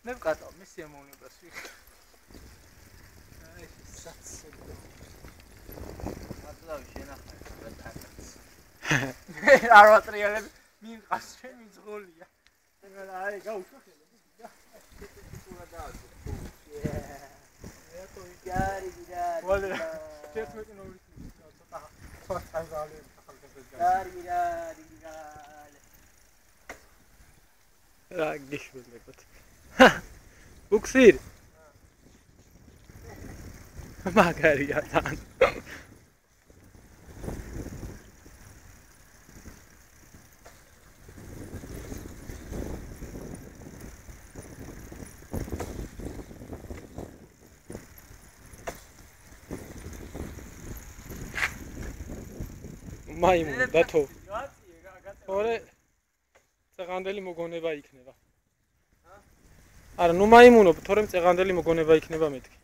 მე ვკატავ მისი ემოვნებას ვიქ. აი საცე. მართლა შენახე გადააკეთეს. არ ვატრიალებ მინყავს ჩემი ძღოლია. ეგ აი გაუშვახე. Gari, Olha, tinha que não só casal gari. Gishul lekot. Buksir. Magariya tan. მაიმუნო დათო. ორე წეღანდელი მოგონება იქნება. არა, ნუ მაიმუნო, თორემ წეღანდელი მოგონება იქნება მეთქი.